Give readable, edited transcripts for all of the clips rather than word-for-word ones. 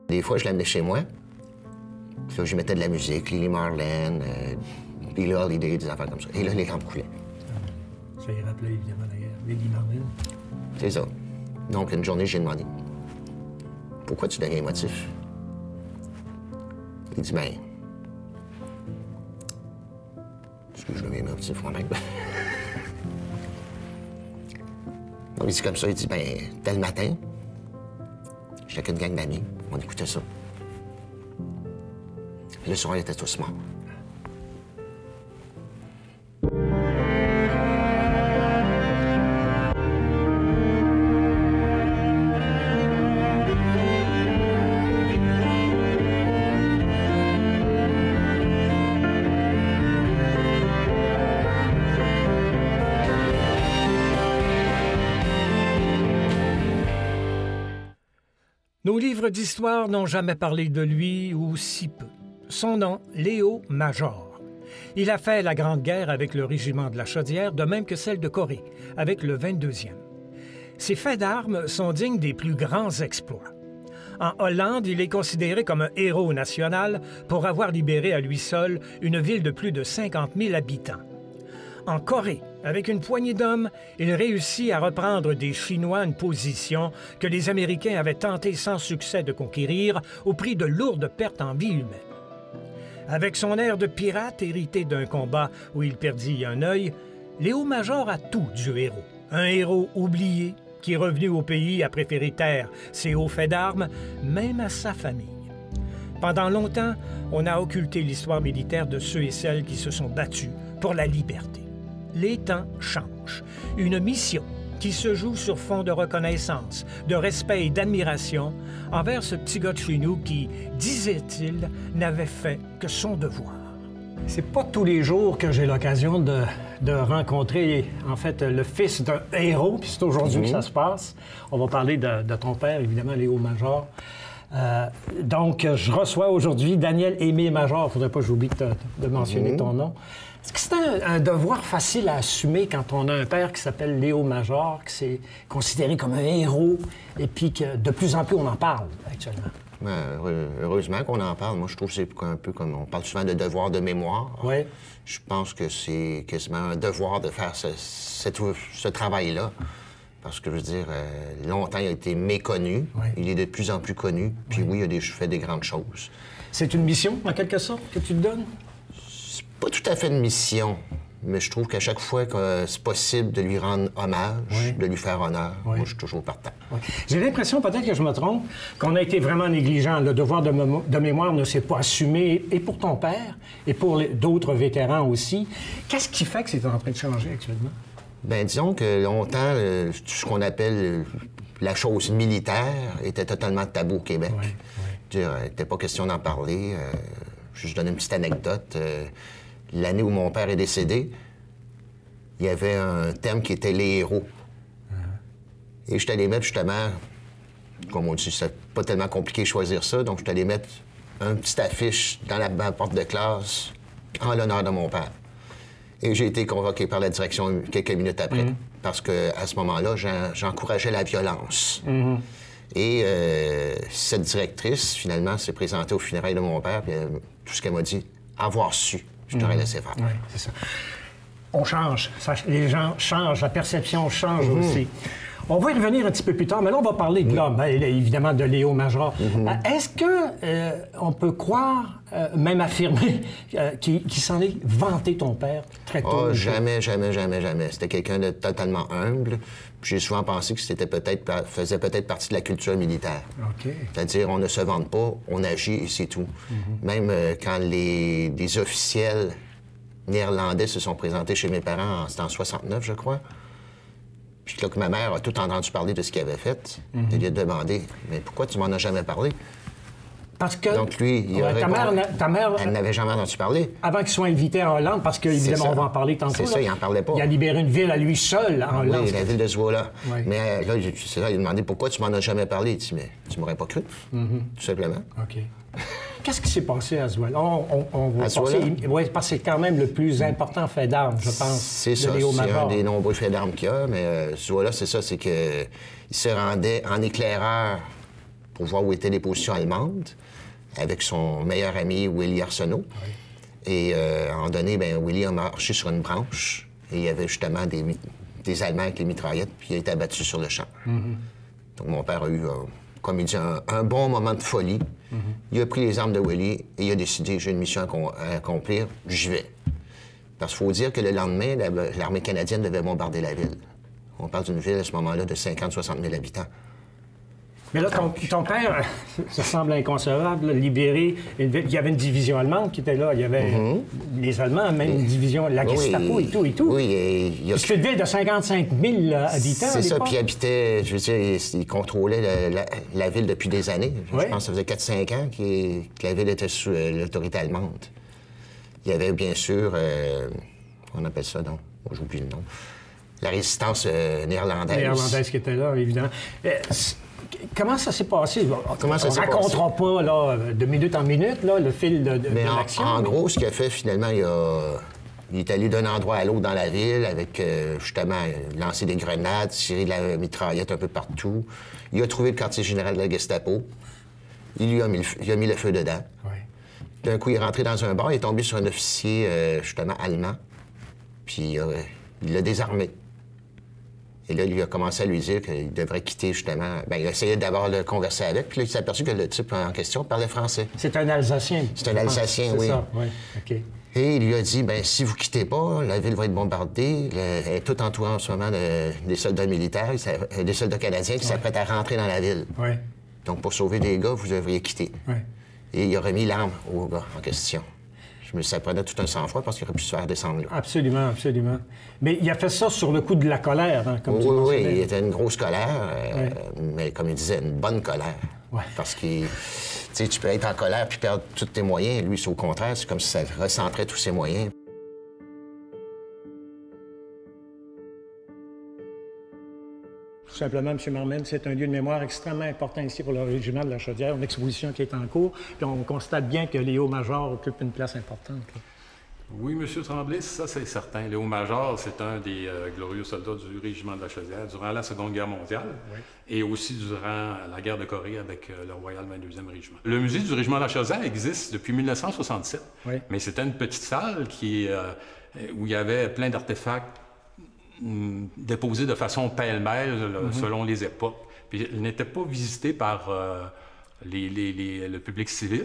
Des fois, je l'amenais chez moi. Puis là, je mettais de la musique, Lily Marlene, Billie Holiday, des affaires comme ça. Et là, les lampes coulaient. Ça y rappelait évidemment la guerre. Lily Marlene. C'est ça. Donc, une journée, j'ai demandé, pourquoi tu deviens émotif? Il dit, ben, parce que je deviens émotif moi-même. Donc, il dit comme ça, il dit, ben, tel matin, j'étais avec une gang d'amis, on écoutait ça. Le soir, ils étaient tous morts. Nos livres d'histoire n'ont jamais parlé de lui, ou si peu. Son nom, Léo Major. Il a fait la Grande Guerre avec le régiment de la Chaudière, de même que celle de Corée, avec le 22e. Ses faits d'armes sont dignes des plus grands exploits. En Hollande, il est considéré comme un héros national pour avoir libéré à lui seul une ville de plus de 50 000 habitants. En Corée, avec une poignée d'hommes, il réussit à reprendre des Chinois une position que les Américains avaient tenté sans succès de conquérir au prix de lourdes pertes en vie humaine. Avec son air de pirate hérité d'un combat où il perdit un œil, Léo Major a tout du héros. Un héros oublié qui est revenu au pays à préférer taire ses hauts faits d'armes, même à sa famille. Pendant longtemps, on a occulté l'histoire militaire de ceux et celles qui se sont battus pour la liberté. Les temps changent. Une mission qui se joue sur fond de reconnaissance, de respect et d'admiration envers ce petit gars de chez nous qui, disait-il, n'avait fait que son devoir. C'est pas tous les jours que j'ai l'occasion de rencontrer, en fait, le fils d'un héros, puis c'est aujourd'hui que ça se passe. On va parler de ton père, évidemment, Léo Major. Donc, je reçois aujourd'hui Daniel-Émile Major. Il ne faudrait pas que j'oublie de mentionner ton nom. Est-ce que c'est un devoir facile à assumer quand on a un père qui s'appelle Léo Major, qui s'est considéré comme un héros, et puis que de plus en plus on en parle actuellement? Ben, heureusement qu'on en parle. Moi, je trouve que c'est un peu comme... On parle souvent de devoir de mémoire. Oui. Je pense que c'est quasiment un devoir de faire ce travail-là. Parce que, je veux dire, longtemps, il a été méconnu. Oui. Il est de plus en plus connu. Puis oui, il a fait des grandes choses. C'est une mission, en quelque sorte, que tu te donnes? C'est pas tout à fait une mission. Mais je trouve qu'à chaque fois que c'est possible de lui rendre hommage, de lui faire honneur, moi, je suis toujours partant. Oui. J'ai l'impression, peut-être que je me trompe, qu'on a été vraiment négligent. Le devoir de mémoire ne s'est pas assumé, et pour ton père, et pour d'autres vétérans aussi. Qu'est-ce qui fait que c'est en train de changer actuellement? Bien, disons que longtemps, tout ce qu'on appelle la chose militaire était totalement tabou au Québec. Oui, oui. Je veux dire, il n'était pas question d'en parler. Je donne une petite anecdote. L'année où mon père est décédé, il y avait un thème qui était les héros. Et je suis allé mettre justement, comme on dit, c'est pas tellement compliqué de choisir ça, donc je suis allé mettre une petite affiche dans la porte de classe en l'honneur de mon père. Et j'ai été convoqué par la direction quelques minutes après, parce qu'à ce moment-là, j'encourageais la violence. Et cette directrice, finalement, s'est présentée aux funérailles de mon père, puis tout ce qu'elle m'a dit, avoir su, je t'aurais laissé faire. Oui, c'est ça. On change. Les gens changent, la perception change aussi. On va y revenir un petit peu plus tard, mais là, on va parler de l'homme, évidemment, de Léo Major. Est-ce qu'on peut croire, même affirmer, qu'il s'en est vanté, ton père, très tôt? Oh, jamais, jamais, jamais, jamais. C'était quelqu'un de totalement humble. J'ai souvent pensé que c'était faisait peut-être partie de la culture militaire. Okay. C'est-à-dire, on ne se vante pas, on agit et c'est tout. Même quand des officiels néerlandais se sont présentés chez mes parents, c'était en 69, je crois. Puis là, que ma mère a tout entendu parler de ce qu'il avait fait. Elle lui a demandé, « Mais pourquoi tu m'en as jamais parlé? » Parce que... Donc lui, il a répondu, ta mère... Elle n'avait jamais entendu parler. Avant qu'il soit invité en Hollande, parce qu'évidemment, on va en parler tantôt. C'est ça, il n'en parlait pas. Il a libéré une ville à lui seul en Hollande. Oui, la ville de Zwolle. Oui. Mais là, c'est ça, il a demandé, « Pourquoi tu m'en as jamais parlé? » Il dit, « Mais tu m'aurais pas cru, tout simplement. » OK. Qu'est-ce qui s'est passé à Zwolle? On va passer... Oui, parce que c'est quand même le plus important fait d'armes, je pense. C'est ça, c'est un des nombreux faits d'armes qu'il y a, mais Zwolle, c'est ça, c'est qu'il se rendait en éclaireur pour voir où étaient les positions allemandes avec son meilleur ami Willy Arsenault. Oui. Et à un moment donné, bien, Willy a marché sur une branche et il y avait justement des Allemands avec les mitraillettes, puis il a été abattu sur le champ. Donc mon père a eu, comme il dit, un bon moment de folie. Il a pris les armes de Willy et il a décidé, j'ai une mission à accomplir, j'y vais. Parce qu'il faut dire que le lendemain, l'armée canadienne devait bombarder la ville. On parle d'une ville à ce moment-là de 50-60 000 habitants. Mais là, ton père, ça semble inconcevable, libéré. Il y avait une division allemande qui était là. Il y avait les Allemands, même une division, la Gestapo et tout et tout. Oui, c'était une ville de 55 000 habitants. C'est ça, puis il habitait, je veux dire, il contrôlait la ville depuis des années. Je pense que ça faisait 4-5 ans que la ville était sous l'autorité allemande. Il y avait bien sûr, on appelle ça, non? Moi, j'oublie le nom. La résistance néerlandaise. Néerlandaise qui était là, évidemment. Comment ça s'est passé? On ne racontera pas là, de minute en minute là, le fil de l'action. En gros, ce qu'il a fait, finalement, il est allé d'un endroit à l'autre dans la ville avec, justement, lancer des grenades, tirer de la mitraillette un peu partout. Il a trouvé le quartier général de la Gestapo. Il lui a mis le feu dedans. Oui. D'un coup, il est rentré dans un bar, il est tombé sur un officier, justement, allemand. Puis il l'a désarmé. Et là, il lui a commencé à lui dire qu'il devrait quitter, justement. Bien, il a essayé d'abord de converser avec, puis là, il s'est aperçu que le type en question parlait français. C'est un Alsacien. C'est un Alsacien, oui. C'est ça, oui. OK. Et il lui a dit, bien, si vous quittez pas, la ville va être bombardée. Elle est toute entourée en ce moment des soldats militaires, des soldats canadiens qui s'apprêtent à rentrer dans la ville. Oui. Donc, pour sauver des gars, vous devriez quitter. Oui. Et il a remis l'arme au gars en question. Ça prenait tout un sang-froid parce qu'il aurait pu se faire descendre là. Absolument, absolument. Mais il a fait ça sur le coup de la colère, hein, comme tu mentionnais. Oui, il était une grosse colère, mais comme il disait, une bonne colère. Ouais. Parce que tu peux être en colère puis perdre tous tes moyens. Lui, c'est au contraire, c'est comme si ça recentrait tous ses moyens. Tout simplement, M. Marmel, c'est un lieu de mémoire extrêmement important ici pour le régiment de la Chaudière, une exposition qui est en cours, puis on constate bien que les hauts-majors occupent une place importante. Là. Oui, M. Tremblay, ça c'est certain. Les hauts-majors, c'est un des glorieux soldats du régiment de la Chaudière durant la Seconde Guerre mondiale et aussi durant la guerre de Corée avec le Royal 22e Régiment. Le musée du régiment de la Chaudière existe depuis 1967, mais c'était une petite salle où il y avait plein d'artefacts déposés de façon pêle-mêle selon les époques. Puis il n'était pas visité par le public civil.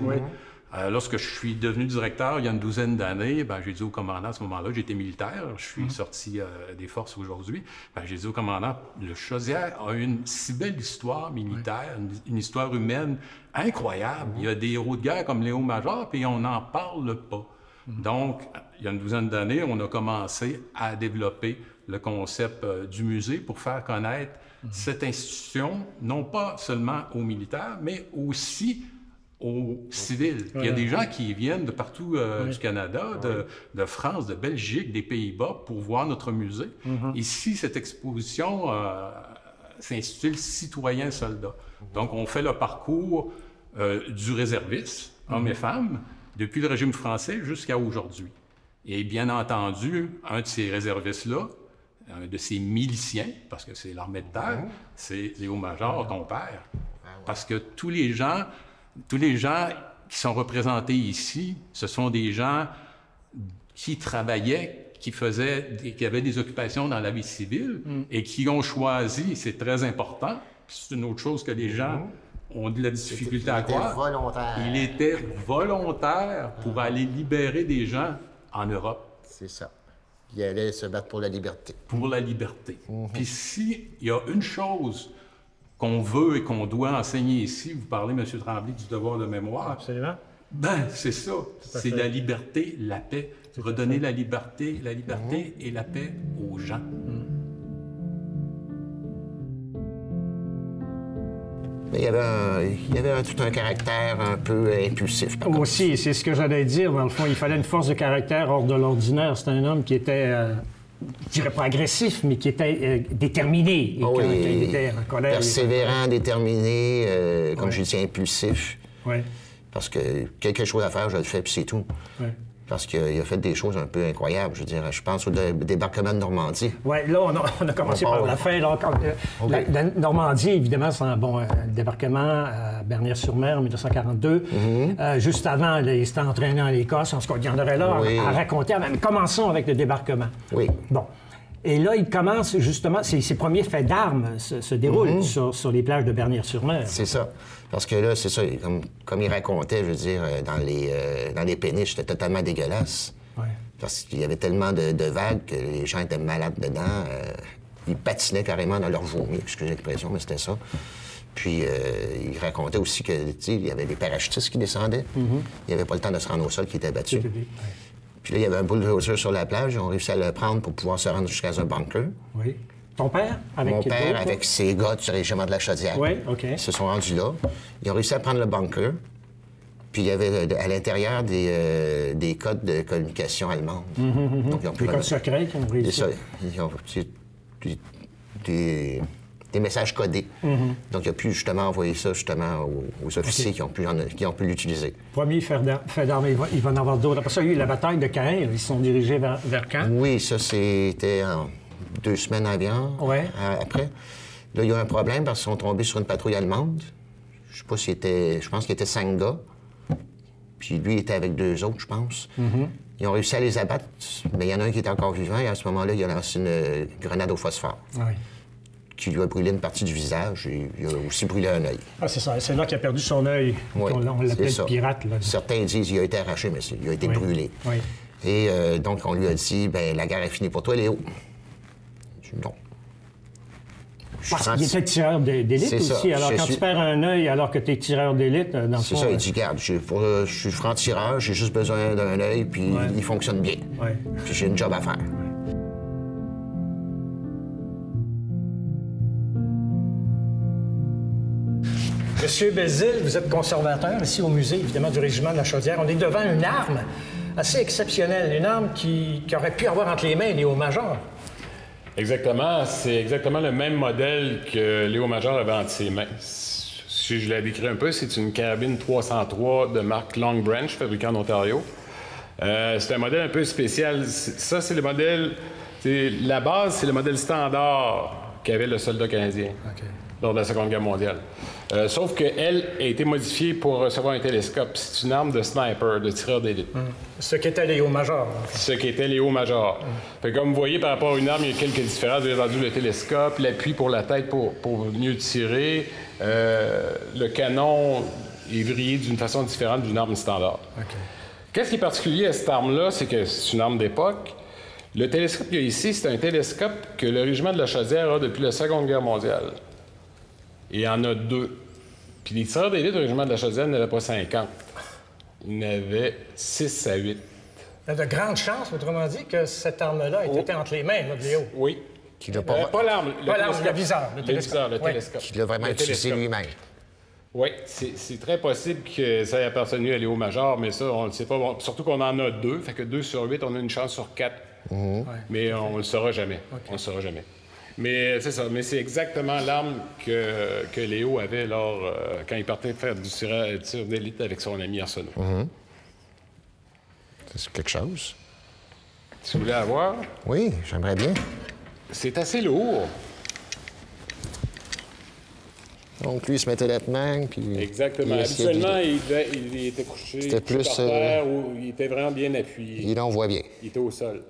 Lorsque je suis devenu directeur il y a une douzaine d'années, j'ai dit au commandant à ce moment-là, j'étais militaire, je suis sorti des forces aujourd'hui, j'ai dit au commandant, le Chaudière a une si belle histoire militaire, une histoire humaine incroyable. Il y a des héros de guerre comme les hauts-majors, puis on n'en parle pas. Donc, il y a une douzaine d'années, on a commencé à développer le concept du musée pour faire connaître cette institution, non pas seulement aux militaires, mais aussi aux civils. Il y a des gens qui viennent de partout du Canada, de France, de Belgique, des Pays-Bas pour voir notre musée. Ici, cette exposition s'intitule « Citoyens soldats ». Donc, on fait le parcours du réserviste, hommes et femmes, depuis le régime français jusqu'à aujourd'hui. Et bien entendu, un de ces réservistes-là, un de ces miliciens, parce que c'est l'armée de terre, c'est les hauts-majors, ton père. Parce que tous les gens qui sont représentés ici, ce sont des gens qui travaillaient, qui avaient des occupations dans la vie civile et qui ont choisi, c'est très important, c'est une autre chose que les gens ont de la difficulté à croire. Il était volontaire pour aller libérer des gens en Europe. C'est ça. Il allait se battre pour la liberté. Pour la liberté. Puis s'il y a une chose qu'on veut et qu'on doit enseigner ici, vous parlez, M. Tremblay, du devoir de mémoire. Absolument. C'est ça. C'est la liberté, la paix. Redonner la liberté et la paix aux gens. Il y avait tout un caractère un peu impulsif. Aussi, c'est ce que j'allais dire. Dans le fond, il fallait une force de caractère hors de l'ordinaire. C'est un homme qui était, je dirais pas agressif, mais qui était déterminé. Et quand il était en colère, persévérant, déterminé, comme je dis, impulsif. Oui. Parce que quelque chose à faire, je le fais, puis c'est tout. Oui. Parce qu'il a fait des choses un peu incroyables. Je veux dire, je pense au débarquement de Normandie. Oui, là, on a commencé par la fin. Là, la Normandie, évidemment, c'est un débarquement à Bernières-sur-Mer en 1942. Juste avant, il s'était entraîné en Écosse. En tout cas, il y en aurait là à raconter. Mais commençons avec le débarquement. Oui. Bon. Et là, il commence justement, ses premiers faits d'armes se déroulent sur les plages de Bernières-sur-Mer. C'est ça. Parce que là, c'est ça, comme il racontait, je veux dire, dans les péniches, c'était totalement dégueulasse. Ouais. Parce qu'il y avait tellement de vagues que les gens étaient malades dedans. Ils patinaient carrément dans leur vomi, excusez l'expression, mais c'était ça. Puis, il racontait aussi que, tu sais, il y avait des parachutistes qui descendaient. Il n'y avait pas le temps de se rendre au sol qui était battu. Puis là, il y avait un bulldozer sur la plage. Ils ont réussi à le prendre pour pouvoir se rendre jusqu'à un bunker. Oui. Ton père? Mon père, avec ses gars du régiment de la Chaudière. Oui, OK. Ils se sont rendus là. Ils ont réussi à prendre le bunker. Puis il y avait à l'intérieur des codes de communication allemandes. Donc, ils ont pu des codes secrets qui ont réussi. C'est ça. Ils ont des messages codés. Donc, il a pu justement envoyer ça justement aux officiers qui ont pu l'utiliser. Premier fait d'armes, il va en avoir d'autres. Après ça, il y a eu la bataille de Caen. Ils se sont dirigés vers Caen. Oui, ça, c'était en 2 semaines avant. Ouais. Après. Là, il y a eu un problème parce qu'ils sont tombés sur une patrouille allemande. Je sais pas s'il était... Je pense qu'il était 5 gars. Puis lui, il était avec 2 autres, je pense. Ils ont réussi à les abattre, mais il y en a un qui était encore vivant. Et à ce moment-là, il a lancé une grenade au phosphore. Oui. Qui lui a brûlé une partie du visage et il a aussi brûlé un œil. Ah, c'est ça. C'est là qu'il a perdu son œil. Oui, on l'appelle le pirate. Là. Certains disent qu'il a été arraché, mais il a été brûlé. Oui. Et donc, on lui a dit, bien, la guerre est finie pour toi, Léo. Je dis non. Parce qu'il était tireur d'élite aussi. Ça. Alors, quand tu perds un œil alors que tu es tireur d'élite, dans le fond... C'est ça, il dit, regarde, je suis franc-tireur, j'ai juste besoin d'un œil, puis il fonctionne bien. Ouais. Puis j'ai une job à faire. Monsieur Bézil, vous êtes conservateur ici au musée, évidemment, du Régiment de la Chaudière. On est devant une arme assez exceptionnelle, une arme qui aurait pu avoir entre les mains Léo Major. Exactement. C'est exactement le même modèle que Léo Major avait entre ses mains. Si je la décris un peu, c'est une carabine 303 de marque Long Branch, fabriquée en Ontario. C'est un modèle un peu spécial. Ça, c'est le modèle... La base, c'est le modèle standard qu'avait le soldat canadien lors de la Seconde Guerre mondiale. Sauf qu'elle a été modifiée pour recevoir un télescope. C'est une arme de sniper, de tireur d'élite. Ce qu'était Léo Major. Ce qu'était Léo Major. Fait que comme vous voyez, par rapport à une arme, il y a quelques différences. Vous avez entendu le télescope, l'appui pour la tête pour mieux tirer. Le canon est vrillé d'une façon différente d'une arme standard. Qu'est-ce qui est particulier à cette arme-là? C'est que c'est une arme d'époque. Le télescope qu'il y a ici, c'est un télescope que le Régiment de la Chaudière a depuis la Seconde Guerre mondiale. Et il y en a 2. Puis les tireurs d'élite du Régiment de la Chaudière n'avaient pas 50. Il y en avait 6 à 8. Il y a de grandes chances, autrement dit, que cette arme-là ait été entre les mains de Léo. Oui. Pas l'arme. Le viseur, le télescope. Le télescope. Qu'il a vraiment utilisé lui-même. Oui, c'est très possible que ça ait appartenu à Léo Major, mais ça, on ne le sait pas. Bon, surtout qu'on en a 2, fait que 2 sur 8, on a une chance sur 4. Mais on ne le saura jamais. On le saura jamais. Mais c'est ça. Mais c'est exactement l'arme que Léo avait quand il partait faire du tir d'élite avec son ami Arsenault. C'est quelque chose. Tu voulais avoir? Oui, j'aimerais bien. C'est assez lourd. Donc, lui, il se mettait là-dedans, puis... Exactement. Habituellement, il était couché par terre ou il était vraiment bien appuyé. Il en voit bien. Il était au sol.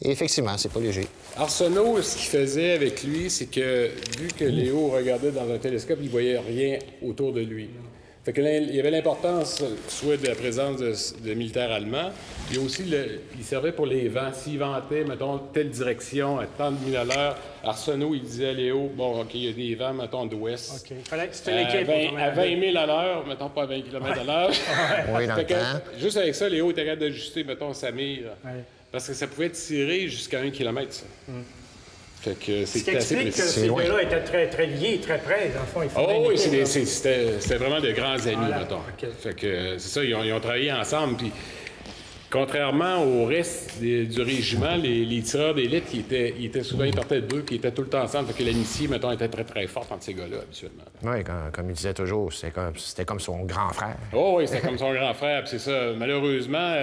Et effectivement, c'est pas léger. Arsenault, ce qu'il faisait avec lui, c'est que, vu que Léo regardait dans un télescope, il voyait rien autour de lui. Fait que là, il y avait l'importance, soit de la présence de militaires allemands, et aussi, il servait pour les vents. S'il ventait, mettons, telle direction, à tant de milles à l'heure, Arsenault, il disait à Léo, bon, OK, il y a des vents, mettons, d'ouest. OK. C'était l'équipe. À 20 000 à l'heure, mettons, pas à 20 km à l'heure. Oui, dans le temps. Juste avec ça, Léo était capable d'ajuster, mettons, sa mire. Parce que ça pouvait tirer jusqu'à 1 km, ça. Fait que c'était assez précis. Que ces deux-là étaient très, très liés, très près. Dans le fond, oui, c'était vraiment de grands amis, mettons. Fait que c'est ça, ils ont travaillé ensemble. Puis, contrairement au reste du régiment, les tireurs d'élite, ils partaient de 2, puis ils étaient tout le temps ensemble. Fait que l'amitié, mettons, était très, très forte entre ces gars-là, habituellement. Oui, comme il disait toujours, c'était comme son grand frère. Oui, c'était comme son grand frère. Puis c'est ça. Malheureusement,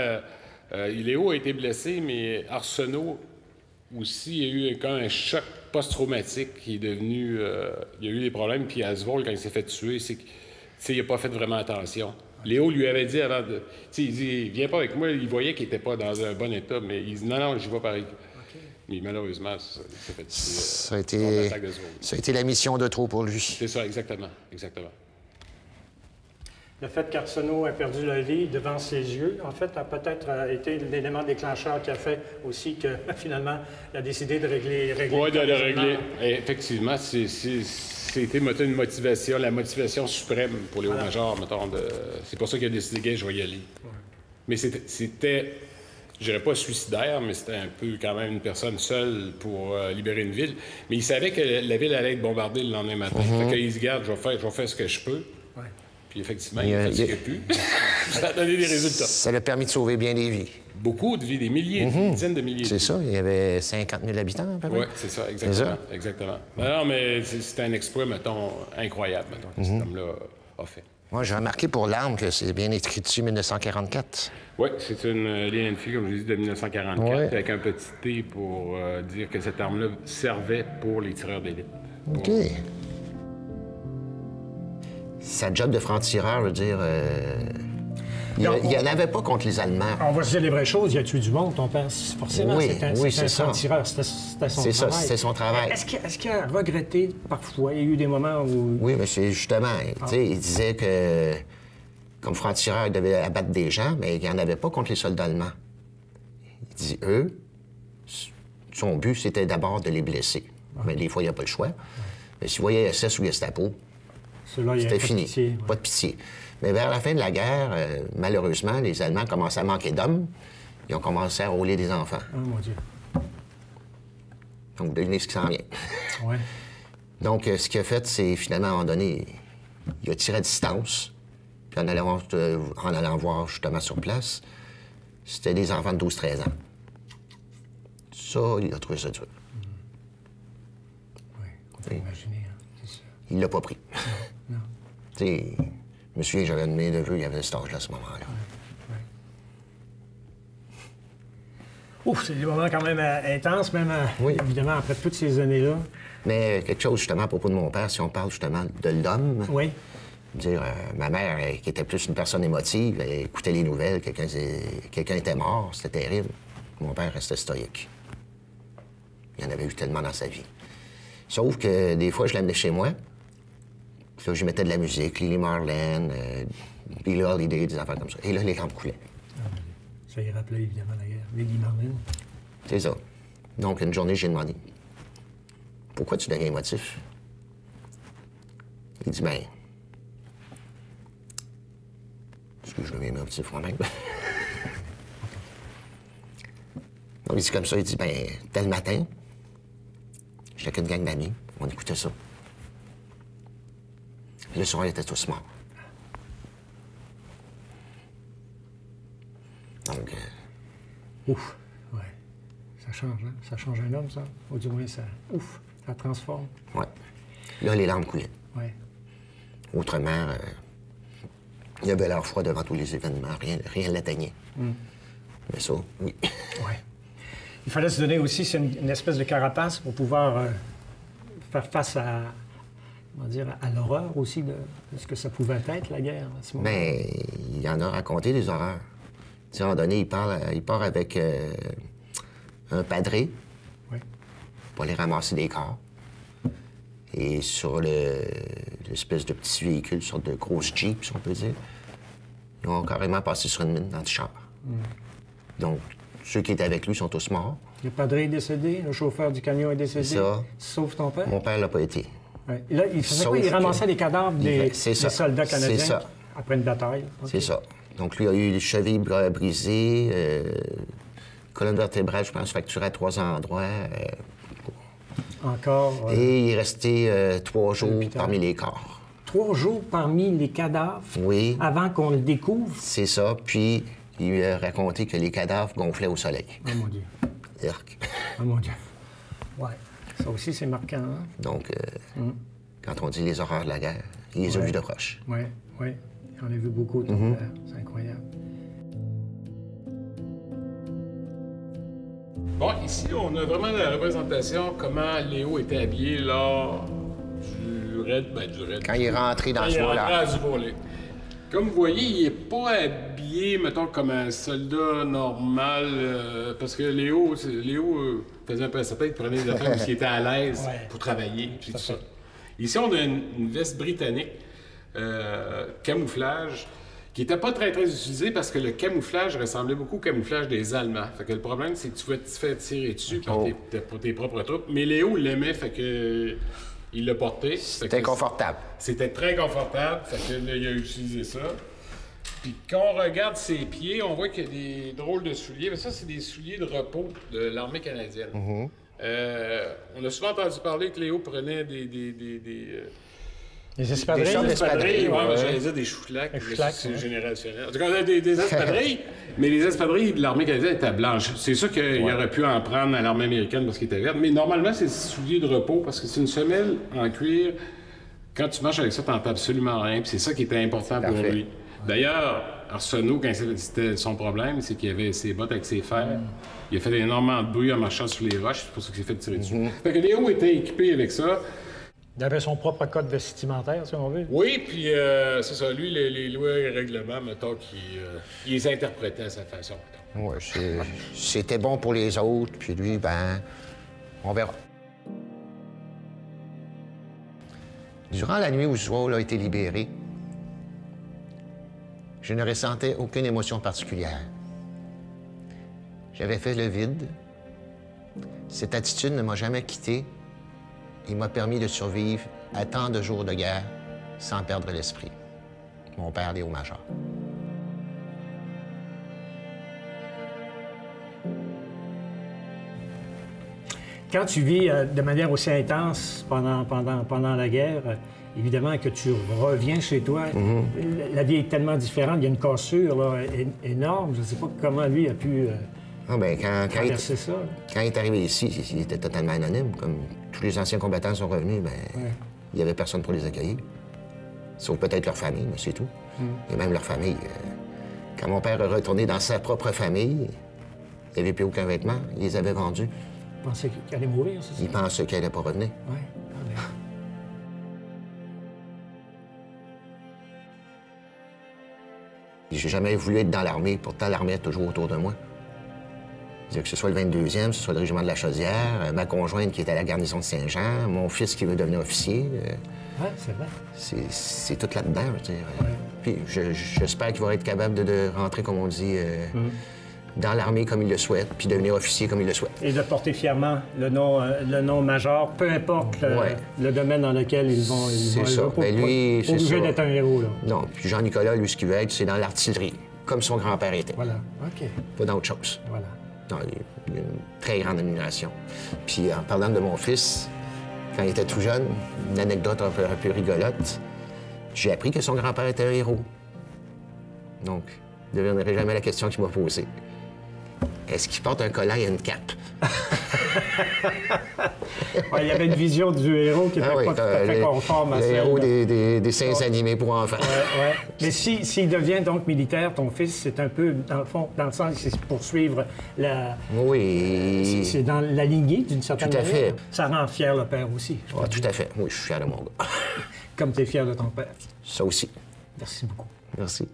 Léo a été blessé, mais Arsenault aussi a eu quand un choc post-traumatique qui est devenu... il y a eu des problèmes, puis Asvold, quand il s'est fait tuer, il n'a pas fait vraiment attention. Léo lui avait dit avant de... Il dit, viens pas avec moi. Il voyait qu'il n'était pas dans un bon état, mais il dit, non, j'y vais pareil. Okay. Mais malheureusement, il s'est fait tuer. Ça a été la mission de trop pour lui. C'est ça, exactement. Le fait qu'Arsenault ait perdu la vie devant ses yeux, en fait, a peut-être été l'élément déclencheur qui a fait aussi que, finalement, il a décidé de régler oui, de le régler. Et effectivement, c'était une motivation, la motivation suprême pour Léo Major, mettons. C'est pour ça qu'il a décidé que je vais y aller. Ouais. Mais c'était, je dirais pas suicidaire, mais c'était un peu quand même une personne seule pour libérer une ville. Mais il savait que la ville allait être bombardée le lendemain matin. Fait qu'il se garde, je vais faire ce que je peux. Ouais. Puis effectivement, il ne fatiguait plus. Ça a donné des résultats. Ça l'a permis de sauver bien des vies. Beaucoup de vies, des milliers, des dizaines de milliers. C'est ça, il y avait 50 000 habitants, à peu près. Oui, c'est ça, exactement. Non, mais c'était un exploit, mettons, incroyable, mettons, que cet homme-là a fait. Moi, j'ai remarqué pour l'arme que c'est bien écrit dessus 1944. Oui, c'est une ligne comme je l'ai dit, de 1944, avec un petit T pour dire que cette arme-là servait pour les tireurs d'élite. OK. Sa job de franc-tireur, je veux dire... il n'y en avait pas contre les Allemands. On va se dire les vraies choses, il a tué du monde, ton père. Forcément, c'est un franc-tireur. C'était son travail. C'était son travail. Est-ce qu'il a regretté parfois? Il y a eu des moments où... Oui, mais c'est justement... Il disait que, comme franc-tireur, il devait abattre des gens, mais il n'y en avait pas contre les soldats allemands. Il dit, son but, c'était d'abord de les blesser. Mais des fois, il n'y a pas le choix. Mais s'il voyait SS ou Gestapo, c'était fini. Pas de pitié. Mais vers la fin de la guerre, malheureusement, les Allemands commençaient à manquer d'hommes. Ils ont commencé à rouler des enfants. Oh, mon Dieu. Donc, devinez ce qui s'en vient. Ouais. Donc, ce qu'il a fait, c'est finalement, à un moment donné, il a tiré à distance. Puis en allant voir justement sur place, c'était des enfants de 12-13 ans. Ça, il a trouvé ça dur. Oui, on peut imaginer, hein, c'est sûr. Il l'a pas pris. Non. Tu sais, je me souviens, j'avais un de mes neveux, il avait cet âge-là à ce moment-là. Ouf, c'est des moments quand même intenses, même évidemment, après toutes ces années-là. Mais quelque chose, justement, à propos de mon père, si on parle justement de l'homme, dire, ma mère, qui était plus une personne émotive, elle écoutait les nouvelles, quelqu'un était mort, c'était terrible. Mon père restait stoïque. Il en avait eu tellement dans sa vie. Sauf que des fois, je l'amenais chez moi. Là, je mettais de la musique, Lily Marlene, Billie Holiday, des affaires comme ça. Et là, les lampes coulaient. Ça y rappelait évidemment la guerre. Lily Marlene. C'est ça. Donc, une journée, j'ai demandé, pourquoi tu deviens émotif? Il dit, ben, est-ce que je deviens émotif moi-même? Donc, il dit comme ça, il dit, ben, tel matin, j'étais avec une gang d'amis, on écoutait ça. Le soir, ils étaient tous morts. Donc... Ouf, ouais. Ça change, hein? Ça change un homme, ça. Ou du moins, ça... Ouf, ça transforme. Ouais. Là, les larmes coulaient. Ouais. Autrement, il y avait l'air froid devant tous les événements. Rien ne l'atteignait. Mais ça, oui. Ouais. Il fallait se donner aussi une espèce de carapace pour pouvoir faire face à... On va dire, à l'horreur aussi de ce que ça pouvait être, la guerre, à ce moment-là. Bien, il en a raconté des horreurs. Tu sais, à un moment donné, il part avec un padré pour aller ramasser des corps. Et sur l'espèce de petit véhicule, une sorte de grosse Jeep, si on peut dire, ils ont carrément passé sur une mine dans le char. Donc, ceux qui étaient avec lui sont tous morts. Le padré est décédé, le chauffeur du camion est décédé. Ça. Sauf ton père? Mon père l'a pas été. Ouais. Et là, il faisait quoi? Il ramassait les cadavres des soldats canadiens après une bataille? Okay. C'est ça. Donc, lui a eu les chevilles brisées, colonne vertébrale, je pense, fracturée à 3 endroits. Encore? Et il est resté 3 jours parmi les corps. 3 jours parmi les cadavres? Oui. Avant qu'on le découvre? C'est ça. Puis, il lui a raconté que les cadavres gonflaient au soleil. Oh mon Dieu. Irk. Oh mon Dieu. Ouais. Ça aussi, c'est marquant, hein? Donc, quand on dit les horreurs de la guerre, il les a vus de proche. Oui, oui. J'en ai vu beaucoup, ton père. C'est incroyable. Bon, ici, on a vraiment la représentation comment Léo était habillé lors du raid. Quand il est rentré dans ce rôle-là. rôle-là. Comme vous voyez, il n'est pas habillé, mettons, comme un soldat normal, parce que Léo faisait un peu sa tête, il prenait des affaires parce qu'il était à l'aise pour travailler, puis tout ça. Ici, on a une veste britannique, camouflage, qui n'était pas très utilisée parce que le camouflage ressemblait beaucoup au camouflage des Allemands. Fait que le problème, c'est que tu pouvais te faire tirer dessus par tes propres troupes. Mais Léo l'aimait, fait que... Il l'a porté. C'était confortable. C'était très confortable. Fait que là, il a utilisé ça. Puis quand on regarde ses pieds, on voit qu'il y a des drôles de souliers. Mais ça, c'est des souliers de repos de l'armée canadienne. On a souvent entendu parler que Léo prenait Les espadrilles? Des espadrilles, j'allais dire des chouflacs. C'est générationnel. En tout cas, on a des espadrilles, mais les espadrilles de l'armée canadienne étaient blanches. C'est sûr qu'il aurait pu en prendre à l'armée américaine parce qu'il était vert, mais normalement, c'est des souliers de repos parce que c'est une semelle en cuir. Quand tu marches avec ça, tu n'entends absolument rien, puis c'est ça qui était important pour lui. D'ailleurs, Arsenault, quand c'était son problème, c'est qu'il avait ses bottes avec ses fers. Il a fait énormément de bruit en marchant sur les roches, c'est pour ça qu'il s'est fait tirer dessus. Fait que Léo était équipé avec ça. Il avait son propre code vestimentaire, si on veut. Oui, puis c'est ça. Lui, les lois et règlements, mettons, il les interprétait à sa façon. Oui, c'était bon pour les autres, puis lui, ben, on verra. Durant la nuit où Zuaul a été libéré, je ne ressentais aucune émotion particulière. J'avais fait le vide. Cette attitude ne m'a jamais quitté. Il m'a permis de survivre à tant de jours de guerre sans perdre l'esprit. Mon père Léo-Major. Quand tu vis de manière aussi intense pendant la guerre, évidemment que tu reviens chez toi, la vie est tellement différente. Il y a une cassure là, énorme. Je ne sais pas comment lui a pu traverser ça. Quand il est arrivé ici, il était totalement anonyme. Comme tous les anciens combattants sont revenus, il n'y avait personne pour les accueillir. Sauf peut-être leur famille, mais c'est tout. Et même leur famille. Quand mon père est retourné dans sa propre famille, il n'y avait plus aucun vêtement. Il les avait vendus. Il pensait qu'il allait mourir, c'est ça? Il pensait qu'il n'allait pas revenir. Oui. J'ai jamais voulu être dans l'armée. Pourtant, l'armée est toujours autour de moi. Que ce soit le 22e, que ce soit le régiment de la Chaudière, ma conjointe qui est à la garnison de Saint-Jean, mon fils qui veut devenir officier. Oui, c'est vrai. C'est tout là-dedans, je veux dire. Puis j'espère qu'il va être capable de rentrer, comme on dit, dans l'armée comme il le souhaite, puis devenir officier comme il le souhaite. Et de porter fièrement le nom major, peu importe le domaine dans lequel ils vont. C'est ça. Mais lui, c'est obligé d'être un héros, là. Non, puis Jean-Nicolas, lui, ce qu'il veut être, c'est dans l'artillerie, comme son grand-père était. Voilà, OK. Pas d'autre chose. Voilà. Non, il a une très grande admiration. Puis en parlant de mon fils, quand il était tout jeune, une anecdote un peu rigolote, j'ai appris que son grand-père était un héros. Donc, je ne deviendrai jamais la question qu'il m'a posée. Est-ce qu'il porte un collant et une cape? Il y avait une vision du héros qui n'était pas tout à fait conforme à celle. Le héros des dessins animés pour enfants. Oui. Mais s'il devient donc militaire, ton fils, c'est un peu, dans le fond, dans le sens, c'est poursuivre la... Oui. C'est dans la lignée, d'une certaine manière. Tout à fait. Ça rend fier le père aussi. Tout à fait. Oui, je suis fier de mon gars. Comme tu es fier de ton père. Ça aussi. Merci beaucoup. Merci.